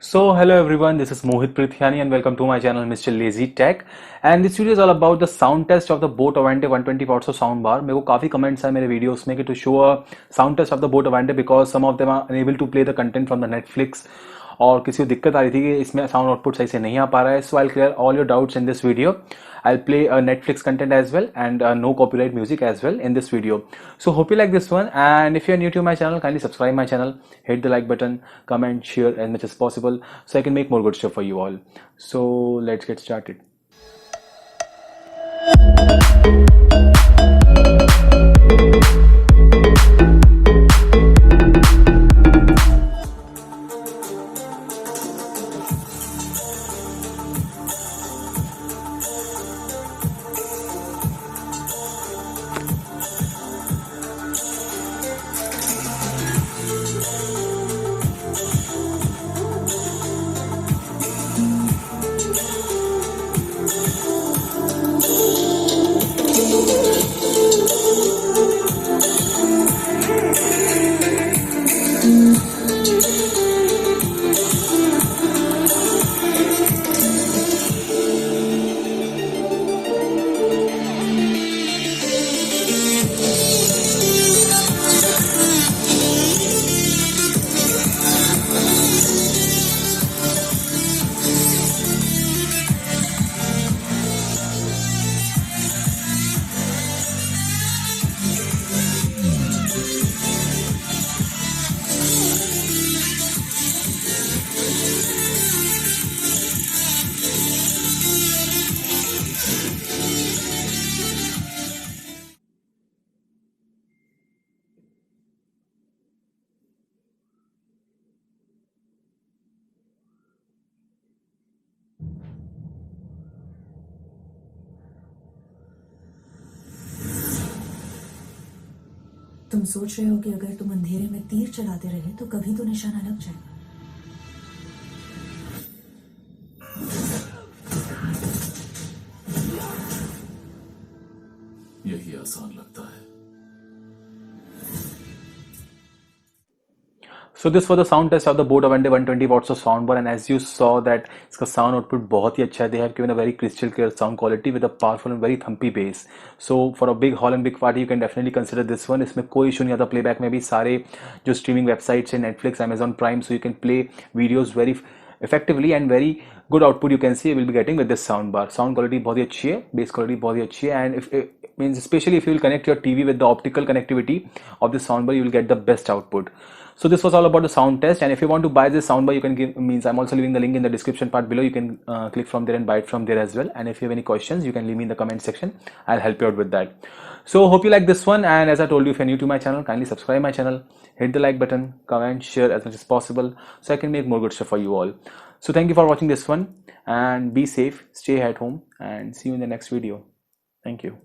So hello everyone, this is Mohit Prithyani and welcome to my channel Mr. Lazy Tech. And this video is all about the sound test of the Boat Avante 120 watts of sound bar. मेरे को काफी comments हैं मेरे videos में कि to show a sound test of the Boat Avante because some of them are unable to play the content from the Netflix और किसी को दिक्कत आ रही थी कि इसमें साउंड आउटपुट सही से नहीं आ पा रहा है. So I'll clear all your doubts in this video. I'll play Netflix content as well and no copyright music as well in this video. So hope you like this one, and if you're new to my channel, kindly subscribe my channel, hit the like button, comment, share as much as possible so I can make more good stuff for you all. So let's get started. तुम सोच रहे हो कि अगर तुम अंधेरे में तीर चलाते रहे तो कभी तो निशाना लग जाएगा. यही आसान लगता है. So this was the sound test of the Boat Avante 120 watts of soundbar, and as you saw that इसका sound output बहुत ही अच्छा है. They have given a very crystal clear sound quality with a powerful and very thumpy bass. So for a big hall and big party you can definitely consider this one. इसमें कोई issue नहीं आता playback में भी. सारे जो streaming websites हैं Netflix, Amazon Prime, so you can play videos very effectively and very good output you can see you will be getting with this soundbar. Sound quality बहुत ही अच्छी है, bass quality बहुत ही अच्छी है, and if means especially if you will connect your TV with the optical connectivity of this soundbar you will get the best output. So this was all about the sound test, and if you want to buy this soundbar you can give means I'm also leaving the link in the description part below. You can click from there and buy it from there as well, and if you have any questions you can leave me in the comment section. I'll help you out with that. So hope you like this one, and as I told you, if you're new to my channel, kindly subscribe my channel, hit the like button, comment, share as much as possible so I can make more good stuff for you all. So thank you for watching this one, and be safe, stay at home, and see you in the next video. Thank you.